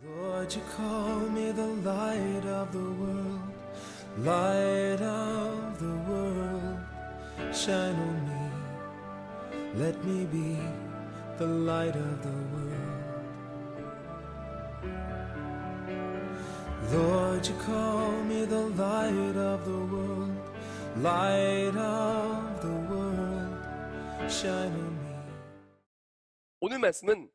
Lord, you call me the light of the world, light of the world, shine on me, let me be the light of the world. Lord, you call me the light of the world, light of the world, shine on me. 오늘 말씀은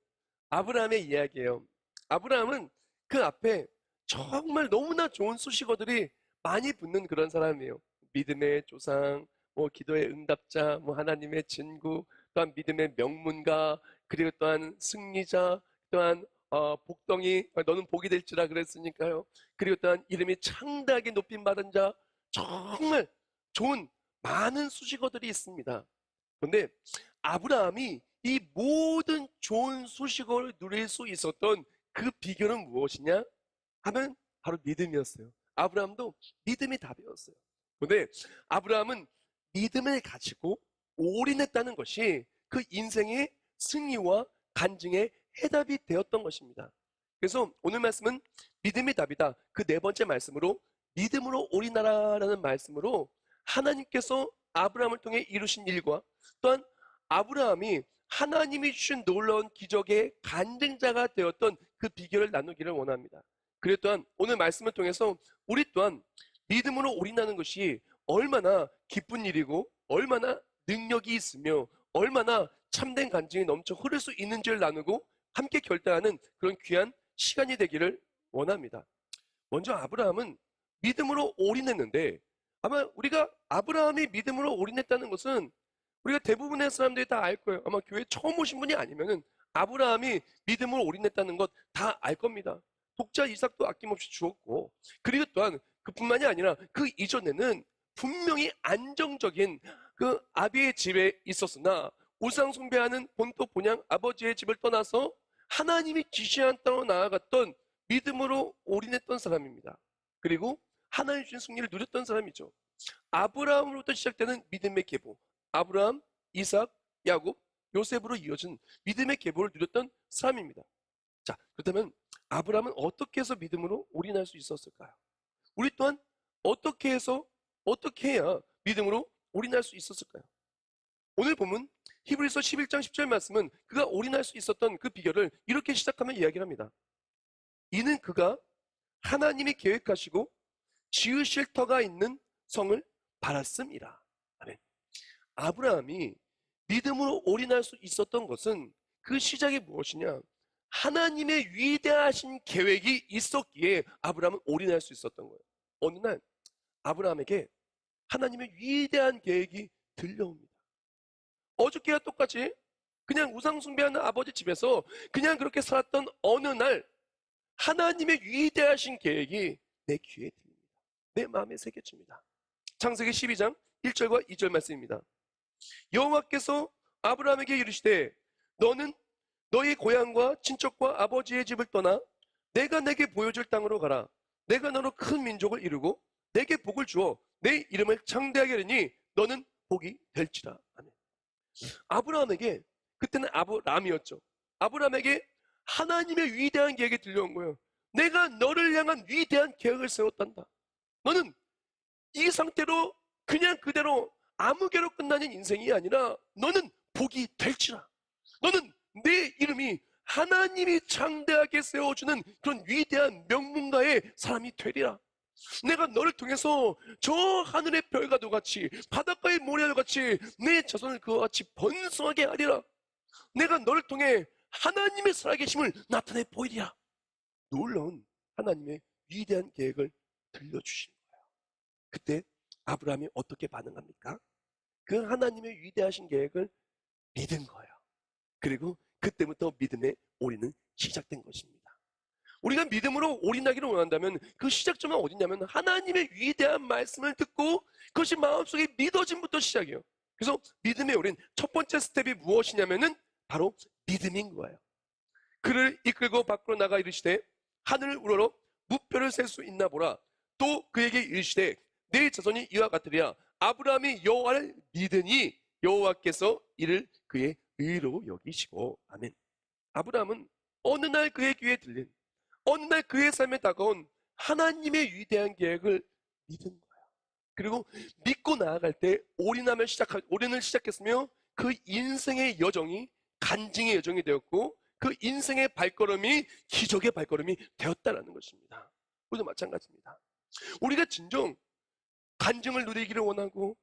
아브라함의 이야기예요. 아브라함은 그 앞에 정말 너무나 좋은 수식어들이 많이 붙는 그런 사람이에요. 믿음의 조상, 기도의 응답자, 하나님의 친구, 또한 믿음의 명문가, 그리고 또한 승리자, 또한 복덩이, 너는 복이 될지라 그랬으니까요. 그리고 또한 이름이 창대하게 높임 받은 자, 정말 좋은 많은 수식어들이 있습니다. 그런데 아브라함이 이 모든 좋은 수식어를 누릴 수 있었던 그 비결은 무엇이냐 하면 바로 믿음이었어요. 아브라함도 믿음이 답이었어요. 그런데 아브라함은 믿음을 가지고 올인했다는 것이 그 인생의 승리와 간증의 해답이 되었던 것입니다. 그래서 오늘 말씀은 믿음이 답이다. 그 네 번째 말씀으로 믿음으로 올인하라라는 말씀으로 하나님께서 아브라함을 통해 이루신 일과 또한 아브라함이 하나님이 주신 놀라운 기적의 간증자가 되었던 그 비결을 나누기를 원합니다. 그리고 또한 오늘 말씀을 통해서 우리 또한 믿음으로 올인하는 것이 얼마나 기쁜 일이고 얼마나 능력이 있으며 얼마나 참된 간증이 넘쳐 흐를 수 있는지를 나누고 함께 결단하는 그런 귀한 시간이 되기를 원합니다. 먼저 아브라함은 믿음으로 올인했는데 아마 우리가 아브라함이 믿음으로 올인했다는 것은 우리가 대부분의 사람들이 다 알 거예요. 아마 교회 처음 오신 분이 아니면은 아브라함이 믿음으로 올인했다는 것 다 알 겁니다. 독자 이삭도 아낌없이 주었고, 그리고 또한 그뿐만이 아니라 그 이전에는 분명히 안정적인 그 아비의 집에 있었으나 우상 숭배하는 본토 본향 아버지의 집을 떠나서 하나님이 지시한 땅으로 나아갔던 믿음으로 올인했던 사람입니다. 그리고 하나님 주신 승리를 누렸던 사람이죠. 아브라함으로부터 시작되는 믿음의 계보, 아브라함, 이삭, 야곱, 요셉으로 이어진 믿음의 계보를 누렸던 사람입니다. 자, 그렇다면 아브라함은 어떻게 해서 믿음으로 올인할 수 있었을까요? 우리 또한 어떻게 해야 믿음으로 올인할 수 있었을까요? 오늘 보면 히브리서 11장 10절 말씀은 그가 올인할 수 있었던 그 비결을 이렇게 시작하며 이야기를 합니다. 이는 그가 하나님이 계획하시고 지으실 터가 있는 성을 바랐음이라. 아멘. 아브라함이 믿음으로 올인할 수 있었던 것은 그 시작이 무엇이냐? 하나님의 위대하신 계획이 있었기에 아브라함은 올인할 수 있었던 거예요. 어느 날 아브라함에게 하나님의 위대한 계획이 들려옵니다. 어저께와 똑같이 그냥 우상 숭배하는 아버지 집에서 그냥 그렇게 살았던 어느 날 하나님의 위대하신 계획이 내 귀에 들립니다. 내 마음에 새겨집니다. 창세기 12장 1절과 2절 말씀입니다. 여호와께서 아브라함에게 이르시되 너는 너희 고향과 친척과 아버지의 집을 떠나 내가 내게 보여줄 땅으로 가라. 내가 너로 큰 민족을 이루고 내게 복을 주어 내 이름을 창대하게 하리니 너는 복이 될지라. 아멘. 아브라함에게, 그때는 아브람이었죠. 아브라함에게 하나님의 위대한 계획이 들려온 거예요. 내가 너를 향한 위대한 계획을 세웠단다. 너는 이 상태로 그냥 그대로 아무개로 끝나는 인생이 아니라 너는 복이 될지라. 너는 내 이름이 하나님이 창대하게 세워주는 그런 위대한 명문가의 사람이 되리라. 내가 너를 통해서 저 하늘의 별과도 같이 바닷가의 모래와 같이 내 자손을 그와 같이 번성하게 하리라. 내가 너를 통해 하나님의 살아계심을 나타내 보이리라. 놀라운 하나님의 위대한 계획을 들려주신 거예요. 그때 아브라함이 어떻게 반응합니까? 그 하나님의 위대하신 계획을 믿은 거예요. 그리고 그때부터 믿음의 올인은 시작된 것입니다. 우리가 믿음으로 올인하기를 원한다면 그 시작점은 어디냐면 하나님의 위대한 말씀을 듣고 그것이 마음속에 믿어짐부터 시작이에요. 그래서 믿음의 올인 첫 번째 스텝이 무엇이냐면은 바로 믿음인 거예요. 그를 이끌고 밖으로 나가 이르시되 하늘을 우러러 무뼈를 셀 수 있나 보라. 또 그에게 이르시되 내 자손이 이와 같으리라. 아브라함이 여호와를 믿으니 여호와께서 이를 그의 의로 여기시고. 아멘. 아브라함은 어느 날 그의 귀에 들린, 어느 날 그의 삶에 다가온 하나님의 위대한 계획을 믿은 거야. 그리고 믿고 나아갈 때 올인을 시작했으며 그 인생의 여정이 간증의 여정이 되었고 그 인생의 발걸음이 기적의 발걸음이 되었다라는 것입니다. 우리도 마찬가지입니다. 우리가 진정 간증을 누리기를 원하고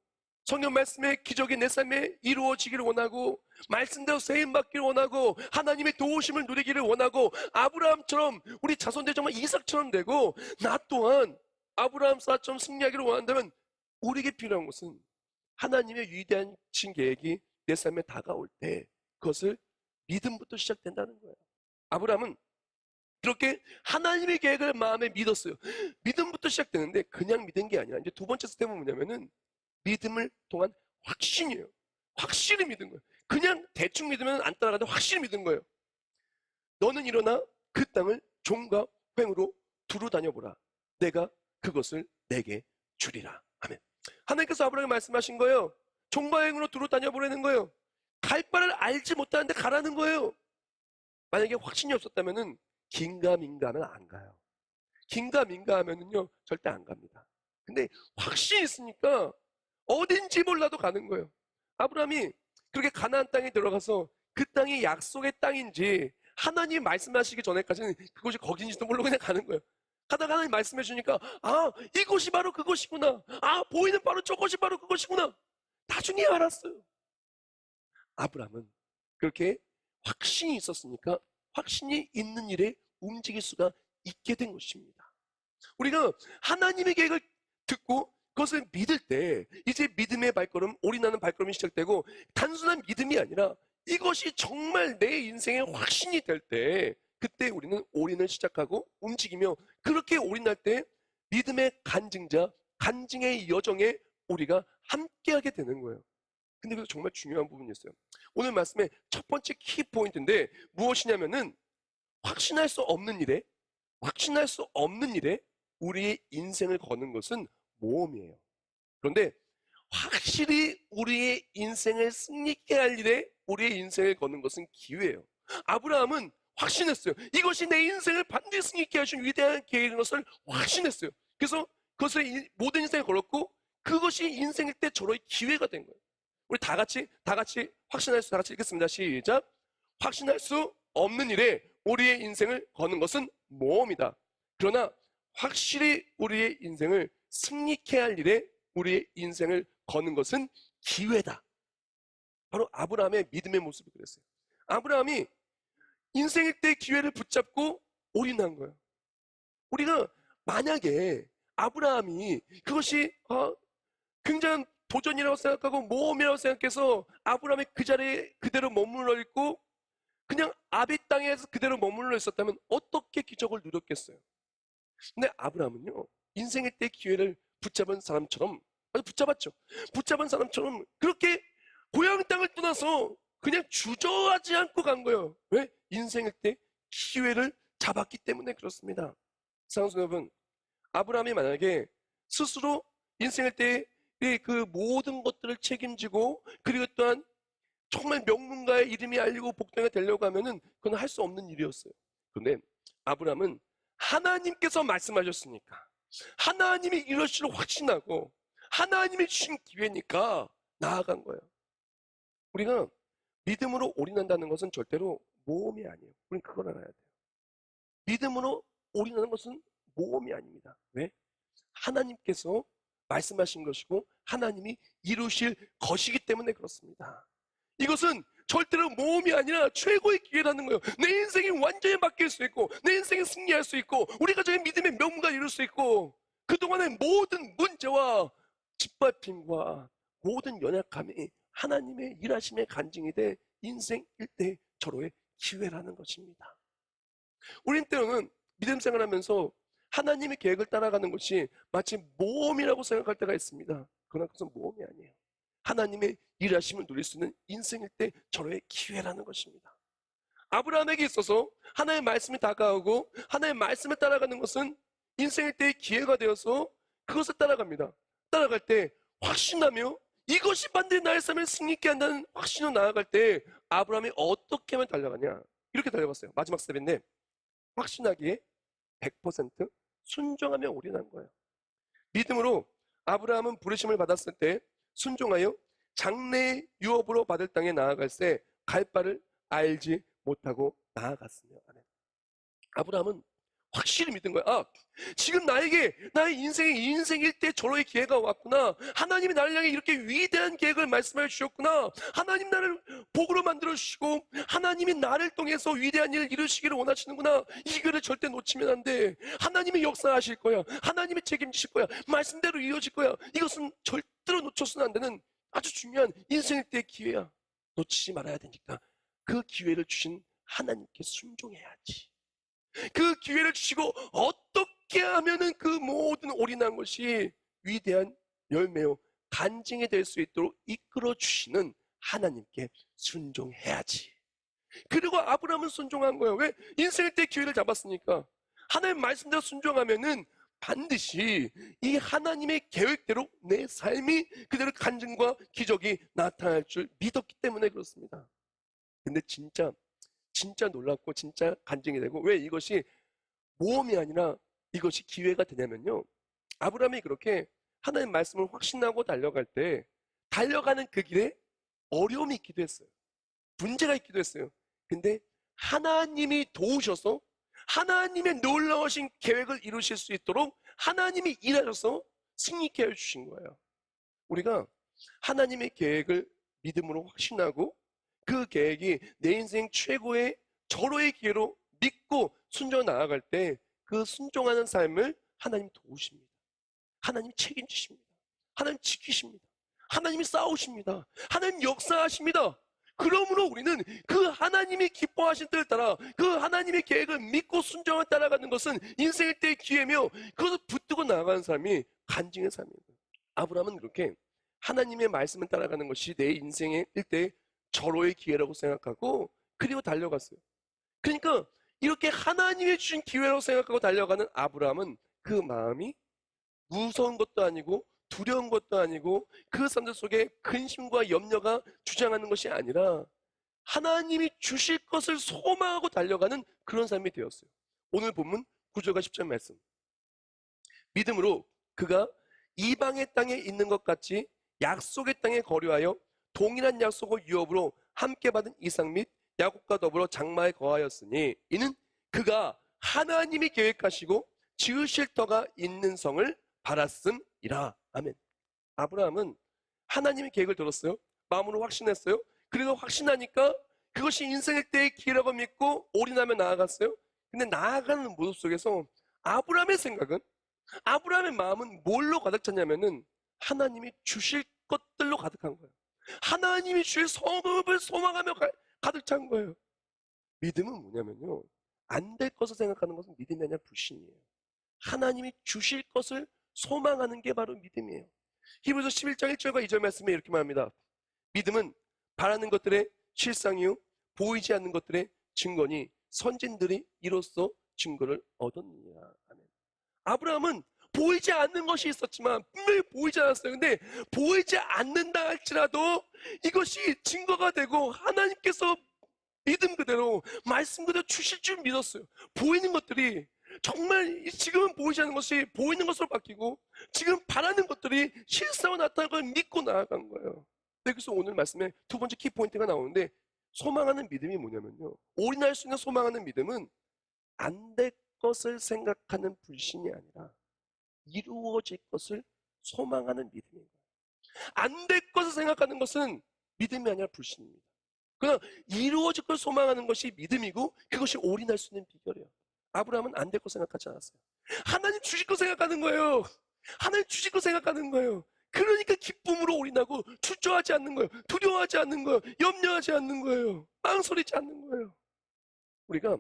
성경 말씀의 기적이 내 삶에 이루어지기를 원하고 말씀대로 세임받기를 원하고 하나님의 도우심을 누리기를 원하고 아브라함처럼 우리 자손들 정말 이삭처럼 되고 나 또한 아브라함처럼 승리하기를 원한다면 우리에게 필요한 것은 하나님의 위대한 계획이 내 삶에 다가올 때 그것을 믿음부터 시작된다는 거예요. 아브라함은 그렇게 하나님의 계획을 마음에 믿었어요. 믿음부터 시작되는데 그냥 믿은 게 아니라 이제 두 번째 스텝은 뭐냐면은 믿음을 통한 확신이에요. 확실히 믿은 거예요. 그냥 대충 믿으면 안 따라가는데 확실히 믿은 거예요. 너는 일어나 그 땅을 종과 횡으로 두루 다녀보라. 내가 그것을 내게 주리라. 아멘. 하나님께서 아브라함에게 말씀하신 거예요. 종과 횡으로 두루 다녀보라는 거예요. 갈 바를 알지 못하는데 가라는 거예요. 만약에 확신이 없었다면은 긴가민가 하면 안 가요. 긴가민가 하면은요 절대 안 갑니다. 근데 확신이 있으니까 어딘지 몰라도 가는 거예요. 아브라함이 그렇게 가나안 땅에 들어가서 그 땅이 약속의 땅인지 하나님 말씀하시기 전에까지는 그곳이 거긴지도 모르고 그냥 가는 거예요. 가다가 하나님 말씀해 주니까 아 이곳이 바로 그곳이구나. 아 보이는 바로 저곳이 바로 그곳이구나. 나중에 알았어요. 아브라함은 그렇게 확신이 있었으니까 확신이 있는 일에 움직일 수가 있게 된 것입니다. 우리가 하나님의 계획을 듣고 그것을 믿을 때 이제 믿음의 발걸음, 올인하는 발걸음이 시작되고 단순한 믿음이 아니라 이것이 정말 내 인생의 확신이 될 때 그때 우리는 올인을 시작하고 움직이며 그렇게 올인할 때 믿음의 간증자, 간증의 여정에 우리가 함께하게 되는 거예요. 근데 그래서 정말 중요한 부분이었어요. 오늘 말씀의 첫 번째 키포인트인데 무엇이냐면은 확신할 수 없는 일에 우리의 인생을 거는 것은 모험이에요. 그런데 확실히 우리의 인생을 승리케 할 일에 우리의 인생을 거는 것은 기회예요. 아브라함은 확신했어요. 이것이 내 인생을 반드시 승리케 하신 위대한 계획인 것을 확신했어요. 그래서 그것을 모든 인생을 걸었고 그것이 인생일 때 저로의 기회가 된 거예요. 우리 다 같이 확신할 수, 다 같이 읽겠습니다. 시작. 확신할 수 없는 일에 우리의 인생을 거는 것은 모험이다. 그러나 확실히 우리의 인생을 승리케 할 일에 우리의 인생을 거는 것은 기회다. 바로 아브라함의 믿음의 모습이 그랬어요. 아브라함이 인생일 때 기회를 붙잡고 올인한 거예요. 우리가 만약에 아브라함이 그것이 굉장한 도전이라고 생각하고 모험이라고 생각해서 아브라함이 그 자리에 그대로 머물러 있고 그냥 아비 땅에서 그대로 머물러 있었다면 어떻게 기적을 누렸겠어요? 근데 아브라함은요 인생의 때 기회를 붙잡은 사람처럼 아주 붙잡았죠. 붙잡은 사람처럼 그렇게 고향 땅을 떠나서 그냥 주저하지 않고 간 거예요. 왜? 인생의 때 기회를 잡았기 때문에 그렇습니다. 사랑하는 여러분, 아브라함이 만약에 스스로 인생의 때 그 모든 것들을 책임지고 그리고 또한 정말 명문가의 이름이 알리고 복덩이가 되려고 하면은 그건 할 수 없는 일이었어요. 그런데 아브라함은 하나님께서 말씀하셨으니까 하나님이 이러시로 확신하고 하나님이 주신 기회니까 나아간 거예요. 우리가 믿음으로 올인한다는 것은 절대로 모험이 아니에요. 우리는 그걸 알아야 돼요. 믿음으로 올인하는 것은 모험이 아닙니다. 왜? 하나님께서 말씀하신 것이고 하나님이 이루실 것이기 때문에 그렇습니다. 이것은 절대로 모험이 아니라 최고의 기회라는 거예요. 내 인생이 완전히 바뀔 수 있고 내 인생이 승리할 수 있고 우리 가정의 믿음의 명문가를 이룰 수 있고 그동안의 모든 문제와 짓밟힘과 모든 연약함이 하나님의 일하심의 간증이 돼 인생 일대 절호의 기회라는 것입니다. 우린 때로는 믿음 생활하면서 하나님의 계획을 따라가는 것이 마치 모험이라고 생각할 때가 있습니다. 그러나 그것은 모험이 아니에요. 하나님의 일하심을 누릴 수 있는 인생일 때 절호의 기회라는 것입니다. 아브라함에게 있어서 하나님의 말씀이 다가오고 하나님의 말씀을 따라가는 것은 인생일 때의 기회가 되어서 그것을 따라갑니다. 따라갈 때 확신하며 이것이 반드시 나의 삶을 승리케 한다는 확신으로 나아갈 때 아브라함이 어떻게 하면 달려가냐? 이렇게 달려갔어요. 마지막 스텝인데 확신하기에 100% 순종하며 올인한 거예요. 믿음으로 아브라함은 부르심을 받았을 때 순종하여 장래의 유업으로 받을 땅에 나아갈 때 갈 바를 알지 못하고 나아갔으며. 아브라함은 확실히 믿은 거야. 아, 지금 나에게 나의 인생의 인생일 때 저로의 기회가 왔구나. 하나님이 나를 향해 이렇게 위대한 계획을 말씀해 주셨구나. 하나님 나를 복으로 만들어 주시고 하나님이 나를 통해서 위대한 일을 이루시기를 원하시는구나. 이 길을 절대 놓치면 안 돼. 하나님이 역사하실 거야. 하나님이 책임지실 거야. 말씀대로 이루어질 거야. 이것은 절대로 놓쳐서는 안 되는 아주 중요한 인생일 때의 기회야. 놓치지 말아야 되니까 그 기회를 주신 하나님께 순종해야지. 그 기회를 주시고 어떻게 하면은 그 모든 올인한 것이 위대한 열매요 간증이 될 수 있도록 이끌어 주시는 하나님께 순종해야지. 그리고 아브라함은 순종한 거예요. 왜? 인생일 때 기회를 잡았으니까. 하나님 말씀대로 순종하면은 반드시 이 하나님의 계획대로 내 삶이 그대로 간증과 기적이 나타날 줄 믿었기 때문에 그렇습니다. 근데 진짜 놀랍고 진짜 간증이 되고, 왜 이것이 모험이 아니라 이것이 기회가 되냐면요, 아브라함이 그렇게 하나님 말씀을 확신하고 달려갈 때 달려가는 그 길에 어려움이 있기도 했어요. 문제가 있기도 했어요. 근데 하나님이 도우셔서 하나님의 놀라우신 계획을 이루실 수 있도록 하나님이 일하셔서 승리케 해주신 거예요. 우리가 하나님의 계획을 믿음으로 확신하고 그 계획이 내 인생 최고의 절호의 기회로 믿고 순종 나아갈 때 그 순종하는 삶을 하나님 도우십니다. 하나님 책임지십니다. 하나님 지키십니다. 하나님이 싸우십니다. 하나님 역사하십니다. 그러므로 우리는 그 하나님이 기뻐하신 뜻을 따라 그 하나님의 계획을 믿고 순종을 따라가는 것은 인생일 때의 기회며, 그것을 붙들고 나아가는 삶이 간증의 삶입니다. 아브라함은 그렇게 하나님의 말씀을 따라가는 것이 내 인생의 일대의 절호의 기회라고 생각하고 그리고 달려갔어요. 그러니까 이렇게 하나님이 주신 기회라고 생각하고 달려가는 아브라함은 그 마음이 무서운 것도 아니고 두려운 것도 아니고 그 사람들 속에 근심과 염려가 주장하는 것이 아니라 하나님이 주실 것을 소망하고 달려가는 그런 삶이 되었어요. 오늘 본문 9절과 10절 말씀. 믿음으로 그가 이방의 땅에 있는 것 같이 약속의 땅에 거류하여 동일한 약속을 유업으로 함께 받은 이삭 및 야곱과 더불어 장마에 거하였으니 이는 그가 하나님이 계획하시고 지으실 터가 있는 성을 바랐음이라. 아멘. 아브라함은 하나님의 계획을 들었어요. 마음으로 확신했어요. 그리고 확신하니까 그것이 인생일 때의 기회라고 믿고 올인하며 나아갔어요. 근데 나아가는 모습 속에서 아브라함의 생각은, 아브라함의 마음은 뭘로 가득 찼냐면은 하나님이 주실 것들로 가득한 거예요. 하나님이 주실 성읍을 소망하며 가득 찬 거예요. 믿음은 뭐냐면요, 안 될 것을 생각하는 것은 믿음이 아니라 불신이에요. 하나님이 주실 것을 소망하는 게 바로 믿음이에요. 히브리서 11장 1절과 2절 말씀에 이렇게 말합니다. 믿음은 바라는 것들의 실상이요 보이지 않는 것들의 증거니 선진들이 이로써 증거를 얻었느니라. 아멘. 아브라함은 보이지 않는 것이 있었지만 분명히 보이지 않았어요. 근데 보이지 않는다 할지라도 이것이 증거가 되고 하나님께서 믿음 그대로 말씀 그대로 주실 줄 믿었어요. 보이는 것들이 정말 지금은 보이지 않는 것이 보이는 것으로 바뀌고 지금 바라는 것들이 실상으로 나타나는 걸 믿고 나아간 거예요. 그래서 오늘 말씀에 두 번째 키포인트가 나오는데, 소망하는 믿음이 뭐냐면요, 올인할 수 있는 소망하는 믿음은 안 될 것을 생각하는 불신이 아니라 이루어질 것을 소망하는 믿음인 거예요. 안 될 것을 생각하는 것은 믿음이 아니라 불신입니다. 그러나 이루어질 걸 소망하는 것이 믿음이고 그것이 올인할 수 있는 비결이에요. 아브라함은 안 될 거 생각하지 않았어요. 하나님 주실 거 생각하는 거예요. 하나님 주실 거 생각하는 거예요. 그러니까 기쁨으로 올인하고 주저하지 않는 거예요. 두려워하지 않는 거예요. 염려하지 않는 거예요. 망설이지 않는 거예요. 우리가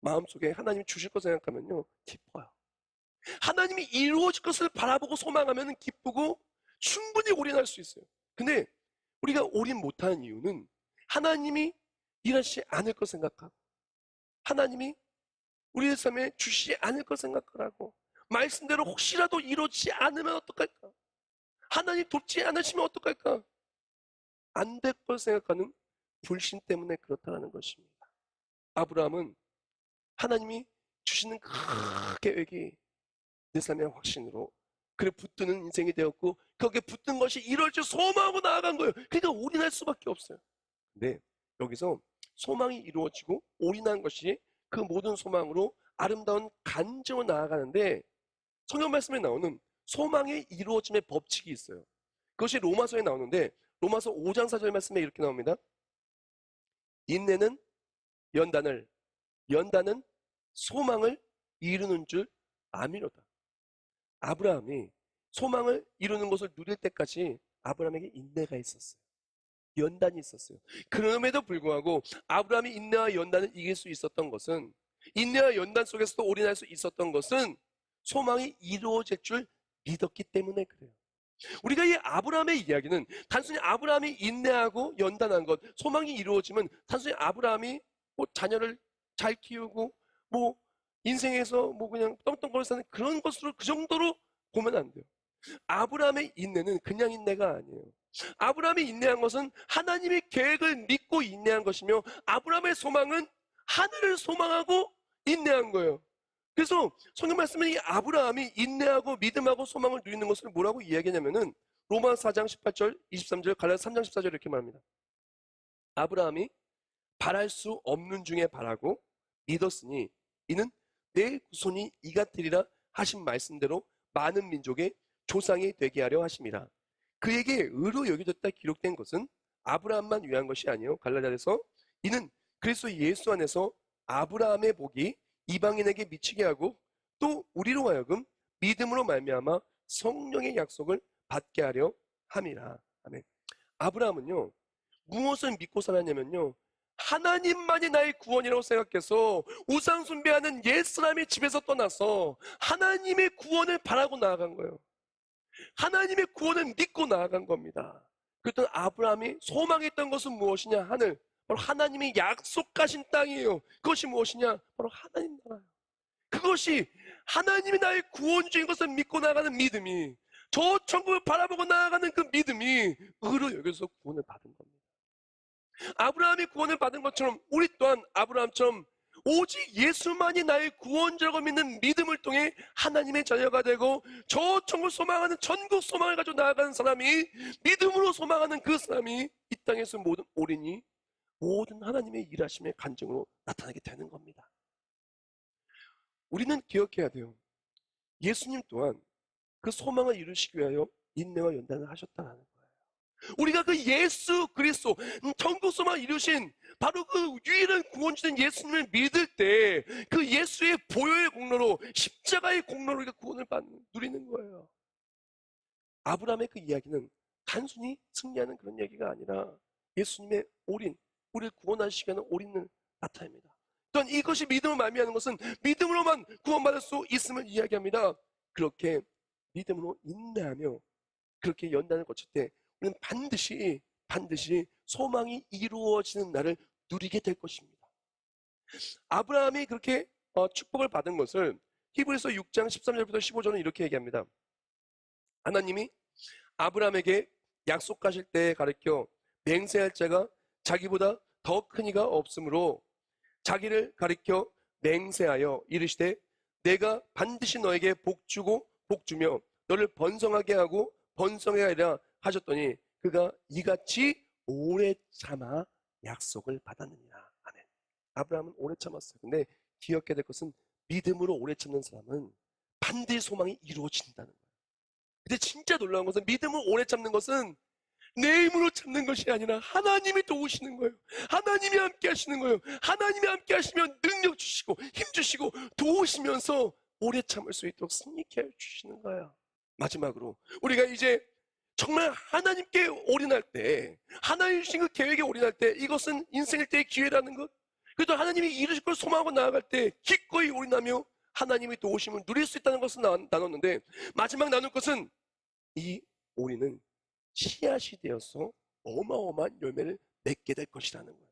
마음속에 하나님이 주실 거 생각하면요, 기뻐요. 하나님이 이루어질 것을 바라보고 소망하면 기쁘고 충분히 올인할 수 있어요. 근데 우리가 올인 못하는 이유는 하나님이 일하시지 않을 것 생각하고 하나님이 우리의 삶에 주시지 않을 것 생각하고 말씀대로 혹시라도 이루어지지 않으면 어떡할까? 하나님 돕지 않으시면 어떡할까? 안 될 걸 생각하는 불신 때문에 그렇다는 것입니다. 아브라함은 하나님이 주시는 그 계획이 내 삶의 확신으로 그래 붙드는 인생이 되었고 거기에 붙든 것이 이룰 줄 소망하고 나아간 거예요. 그러니까 올인할 수밖에 없어요. 근데 여기서 소망이 이루어지고 올인한 것이 그 모든 소망으로 아름다운 간증으로 나아가는데 성경 말씀에 나오는 소망의 이루어짐의 법칙이 있어요. 그것이 로마서에 나오는데 로마서 5장 4절 말씀에 이렇게 나옵니다. 인내는 연단을, 연단은 소망을 이루는 줄 아미로다. 아브라함이 소망을 이루는 것을 누릴 때까지 아브라함에게 인내가 있었어요. 연단이 있었어요. 그럼에도 불구하고 아브라함이 인내와 연단을 이길 수 있었던 것은, 인내와 연단 속에서도 올인할 수 있었던 것은 소망이 이루어질 줄 믿었기 때문에 그래요. 우리가 이 아브라함의 이야기는 단순히 아브라함이 인내하고 연단한 것, 소망이 이루어지면 단순히 아브라함이 뭐 자녀를 잘 키우고 뭐 인생에서 뭐 그냥 떵떵거려 사는 그런 것으로 그 정도로 보면 안 돼요. 아브라함의 인내는 그냥 인내가 아니에요. 아브라함이 인내한 것은 하나님의 계획을 믿고 인내한 것이며 아브라함의 소망은 하늘을 소망하고 인내한 거예요. 그래서 성경 말씀은 이 아브라함이 인내하고 믿음하고 소망을 누리는 것을 뭐라고 이야기하냐면은 로마 4장 18절 23절 갈라디아 3장 14절 이렇게 말합니다. 아브라함이 바랄 수 없는 중에 바라고 믿었으니 이는 내 후손이 이같으리라 하신 말씀대로 많은 민족의 조상이 되게 하려 하심이라. 그에게 의로 여겨졌다 기록된 것은 아브라함만 위한 것이 아니요 갈라디아서 이는 그리스도 예수 안에서 아브라함의 복이 이방인에게 미치게 하고 또 우리로 하여금 믿음으로 말미암아 성령의 약속을 받게 하려 함이라. 아멘. 아브라함은요 무엇을 믿고 살았냐면요 하나님만이 나의 구원이라고 생각해서 우상 숭배하는 옛사람의 집에서 떠나서 하나님의 구원을 바라고 나아간 거예요. 하나님의 구원을 믿고 나아간 겁니다. 그랬던 아브라함이 소망했던 것은 무엇이냐? 하늘. 바로 하나님이 약속하신 땅이에요. 그것이 무엇이냐? 바로 하나님 나라예요. 그것이 하나님이 나의 구원주인 것을 믿고 나아가는 믿음이, 저 천국을 바라보고 나아가는 그 믿음이 의로 여겨서 구원을 받은 겁니다. 아브라함이 구원을 받은 것처럼 우리 또한 아브라함처럼 오직 예수만이 나의 구원자라고 믿는 믿음을 통해 하나님의 자녀가 되고 저 천국을 소망하는 천국 소망을 가지고 나아가는 사람이, 믿음으로 소망하는 그 사람이 이 땅에서 모든 올인이 모든 하나님의 일하심의 간증으로 나타나게 되는 겁니다. 우리는 기억해야 돼요. 예수님 또한 그 소망을 이루시기 위하여 인내와 연단을 하셨다는 거예요. 우리가 그 예수 그리스도 천국 소망을 이루신 바로 그 유일한 구원주된 예수님을 믿을 때 그 예수의 보혈의 공로로, 십자가의 공로로 우리가 구원을 누리는 거예요. 아브라함의 그 이야기는 단순히 승리하는 그런 얘기가 아니라 예수님의 올인, 우리를 구원하시기 위한 올인을 나타냅니다. 또한 이것이 믿음을 말미암는 것은 믿음으로만 구원받을 수 있음을 이야기합니다. 그렇게 믿음으로 인내하며 그렇게 연단을 거칠 때 우리는 반드시 소망이 이루어지는 날을 누리게 될 것입니다. 아브라함이 그렇게 축복을 받은 것을 히브리서 6장 13절부터 15절은 이렇게 얘기합니다. 하나님이 아브라함에게 약속하실 때에 가르쳐 맹세할 자가 자기보다 더 큰 이가 없으므로 자기를 가리켜 맹세하여 이르시되 내가 반드시 너에게 복주고 복주며 너를 번성하게 하고 번성하게 하리라 하셨더니 그가 이같이 오래 참아 약속을 받았느니라. 아멘. 아브라함은 오래 참았어요. 근데 기억해야 될 것은 믿음으로 오래 참는 사람은 반드시 소망이 이루어진다는 거예요. 근데 진짜 놀라운 것은 믿음을 오래 참는 것은 내 힘으로 참는 것이 아니라 하나님이 도우시는 거예요. 하나님이 함께 하시는 거예요. 하나님이 함께 하시면 능력 주시고 힘 주시고 도우시면서 오래 참을 수 있도록 승리케 해주시는 거예요. 마지막으로 우리가 이제 정말 하나님께 올인할 때, 하나님 주신 그 계획에 올인할 때 이것은 인생일 때의 기회라는 것, 그래도 하나님이 이루실 걸 소망하고 나아갈 때 기꺼이 올인하며 하나님의 도우심을 누릴 수 있다는 것을 나눴는데 마지막 나눌 것은 이 올인은 씨앗이 되어서 어마어마한 열매를 맺게 될 것이라는 거예요.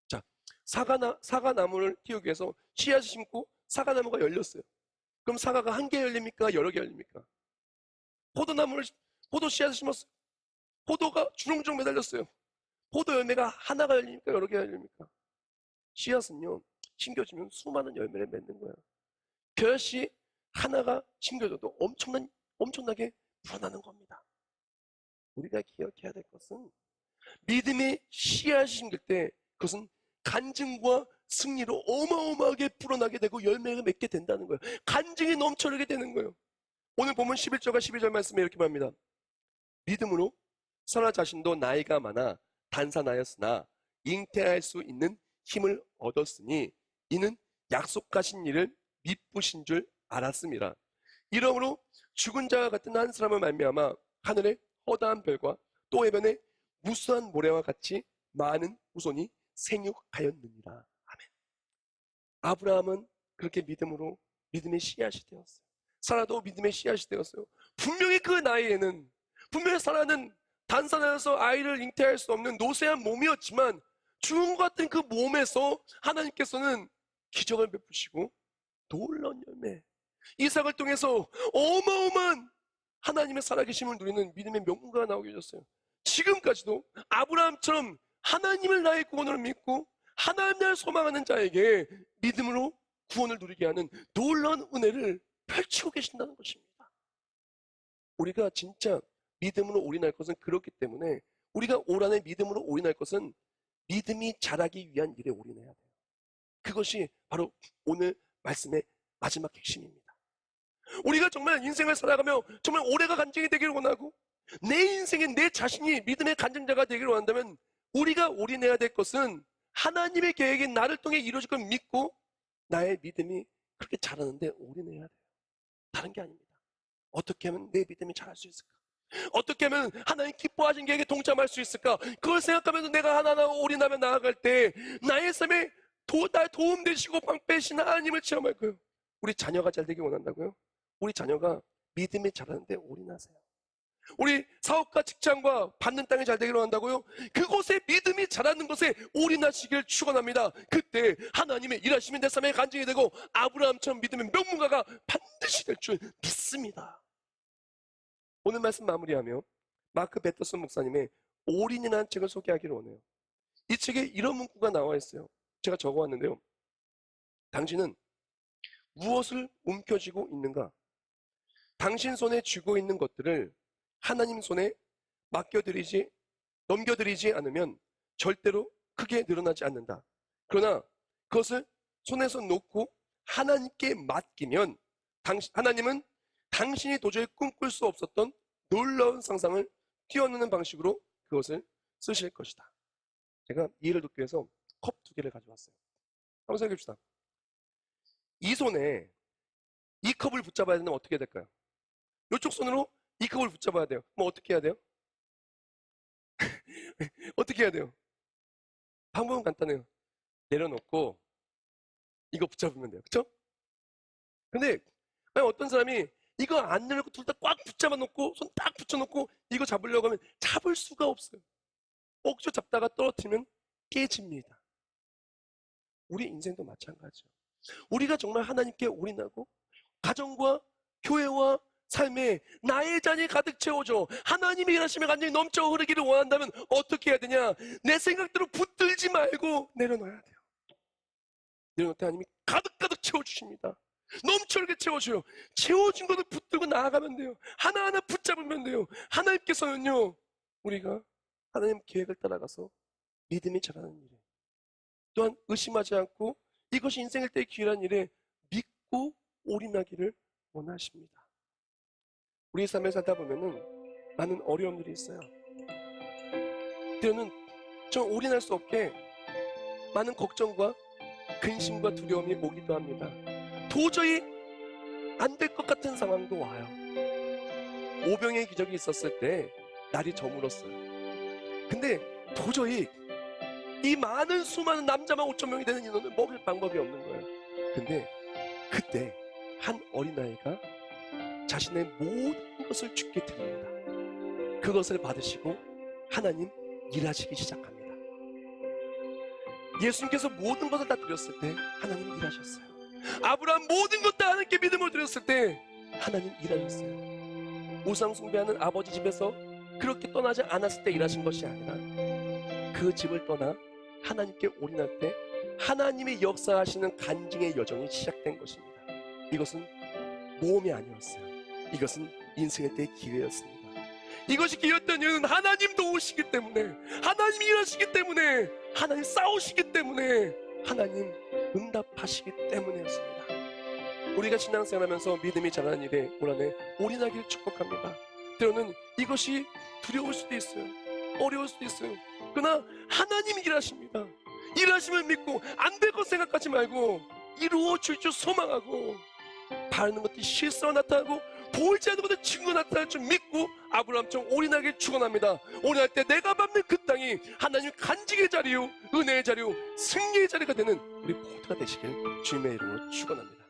자, 사과나무를 키우기 위해서 씨앗을 심고 사과나무가 열렸어요. 그럼 사과가 한 개 열립니까? 여러 개 열립니까? 포도 씨앗을 심었어요. 포도가 주렁주렁 매달렸어요. 포도 열매가 하나가 열립니까? 여러 개가 열립니까? 씨앗은요, 심겨지면 수많은 열매를 맺는 거예요. 벼앗이 하나가 심겨져도 엄청나게 불어나는 겁니다. 우리가 기억해야 될 것은 믿음의 씨앗이 심길 때 그것은 간증과 승리로 어마어마하게 불어나게 되고 열매가 맺게 된다는 거예요. 간증이 넘쳐나게 되는 거예요. 오늘 보면 11절과 12절 말씀에 이렇게 말합니다. 믿음으로 사라 자신도 나이가 많아 단산하였으나 잉태할 수 있는 힘을 얻었으니 이는 약속하신 일을 미쁘신 줄 알았습니다. 이러므로 죽은 자와 같은 한 사람을 말미암아 하늘의 허다한 별과 또 해변의 무수한 모래와 같이 많은 후손이 생육하였느니라. 아멘. 아브라함은 그렇게 믿음으로 믿음의 씨앗이 되었어요. 사라도 믿음의 씨앗이 되었어요. 분명히 그 나이에는 분명히 사라는 단산하여서 아이를 잉태할 수 없는 노쇠한 몸이었지만 죽은 것 같은 그 몸에서 하나님께서는 기적을 베푸시고 놀라운 열매, 이삭을 통해서 어마어마한 하나님의 살아계심을 누리는 믿음의 명문가가 나오게 되셨어요. 지금까지도 아브라함처럼 하나님을 나의 구원으로 믿고 하나님을 소망하는 자에게 믿음으로 구원을 누리게 하는 놀라운 은혜를 펼치고 계신다는 것입니다. 우리가 진짜 믿음으로 올인할 것은 그렇기 때문에 우리가 올 한해 믿음으로 올인할 것은 믿음이 자라기 위한 일에 올인해야 돼요. 그것이 바로 오늘 말씀의 마지막 핵심입니다. 우리가 정말 인생을 살아가며 정말 올해가 간증이 되기를 원하고 내 인생에 내 자신이 믿음의 간증자가 되기를 원한다면 우리가 올인해야 될 것은 하나님의 계획이 나를 통해 이루어질 걸 믿고 나의 믿음이 그렇게 자라는데 올인해야 돼요. 다른 게 아닙니다. 어떻게 하면 내 믿음이 자랄 수 있을까? 어떻게 하면 하나님 기뻐하신 계획에 동참할 수 있을까? 그걸 생각하면서 내가 하나하나 올인하며 나아갈 때 나의 삶에 날 도움 되시고 방패신 하나님을 체험할 거예요. 우리 자녀가 잘 되길 원한다고요? 우리 자녀가 믿음이 자라는데 올인하세요. 우리 사업과 직장과 받는 땅이 잘 되기를 원한다고요? 그곳에 믿음이 자라는 것에 올인하시길 축원합니다. 그때 하나님의 일하심이 내 삶에 간증이 되고 아브라함처럼 믿음의 명문가가 반드시 될 줄 믿습니다. 오늘 말씀 마무리하며 마크 베터슨 목사님의 올인이라는 책을 소개하기를 원해요. 이 책에 이런 문구가 나와 있어요. 제가 적어왔는데요. 당신은 무엇을 움켜쥐고 있는가? 당신 손에 쥐고 있는 것들을 하나님 손에 넘겨드리지 않으면 절대로 크게 늘어나지 않는다. 그러나 그것을 손에서 놓고 하나님께 맡기면 하나님은 당신이 도저히 꿈꿀 수 없었던 놀라운 상상을 뛰어넘는 방식으로 그것을 쓰실 것이다. 제가 이 일을 돕기 위해서 컵 2개를 가져왔어요. 한번 생각해 봅시다. 이 손에 이 컵을 붙잡아야 되면 어떻게 될까요? 이쪽 손으로 이 컵을 붙잡아야 돼요. 그럼 어떻게 해야 돼요? 어떻게 해야 돼요? 방법은 간단해요. 내려놓고 이거 붙잡으면 돼요. 그쵸? 근데 어떤 사람이 이거 안 내려놓고 둘 다 꽉 붙잡아 놓고 손 딱 붙여놓고 이거 잡으려고 하면 잡을 수가 없어요. 억지로 잡다가 떨어뜨리면 깨집니다. 우리 인생도 마찬가지죠. 우리가 정말 하나님께 올인하고 가정과 교회와 삶에 나의 잔이 가득 채워져 하나님의 일하심의 간증이 넘쳐 흐르기를 원한다면 어떻게 해야 되냐? 내 생각대로 붙들지 말고 내려놔야 돼요. 내려놓을 때 하나님이 가득가득 채워주십니다. 넘쳐나게 채워줘요. 채워진 것을 붙들고 나아가면 돼요. 하나하나 붙잡으면 돼요. 하나님께서는요, 우리가 하나님 계획을 따라가서 믿음이 자라는 일에 또한 의심하지 않고 이것이 인생일 때의 기회란 일에 믿고 올인하기를 원하십니다. 우리 삶을 살다 보면은 많은 어려움들이 있어요. 때로는 좀 올인할 수 없게 많은 걱정과 근심과 두려움이 오기도 합니다. 도저히 안 될 것 같은 상황도 와요. 오병의 기적이 있었을 때 날이 저물었어요. 근데 도저히 이 수많은 남자만 5천 명이 되는 인원을 먹일 방법이 없는 거예요. 근데 그때 한 어린아이가 자신의 모든 것을 주께 드립니다. 그것을 받으시고 하나님 일하시기 시작합니다. 예수님께서 모든 것을 다 드렸을 때 하나님 일하셨어요. 아브라함 모든 것 다 하나님께 믿음을 드렸을 때 하나님 일하셨어요. 우상 숭배하는 아버지 집에서 그렇게 떠나지 않았을 때 일하신 것이 아니라 그 집을 떠나 하나님께 올인할 때 하나님이 역사하시는 간증의 여정이 시작된 것입니다. 이것은 모험이 아니었어요. 이것은 인생의 때의 기회였습니다. 이것이 기회였던 이유는 하나님도 오시기 때문에, 하나님이 일하시기 때문에, 하나님 싸우시기 때문에, 하나님 응답하시기 때문이었습니다. 우리가 신앙생활하면서 믿음이 자라는 일에 올 한해 올인하기를 축복합니다. 때로는 이것이 두려울 수도 있어요. 어려울 수도 있어요. 그러나 하나님이 일하십니다. 일하심을 믿고 안 될 것 생각하지 말고 이루어 줄 줄 소망하고, 바라는 것들이 실수로 나타나고 보이지 않는 것들 증거 나타날 줄 믿고 아브라함처럼 올인하길 축원합니다. 올인할 때 내가 밟는 그 땅이 하나님 간직의 자리요, 은혜의 자리요, 승리의 자리가 되는 우리 모두가 되시길 주님의 이름으로 축원합니다.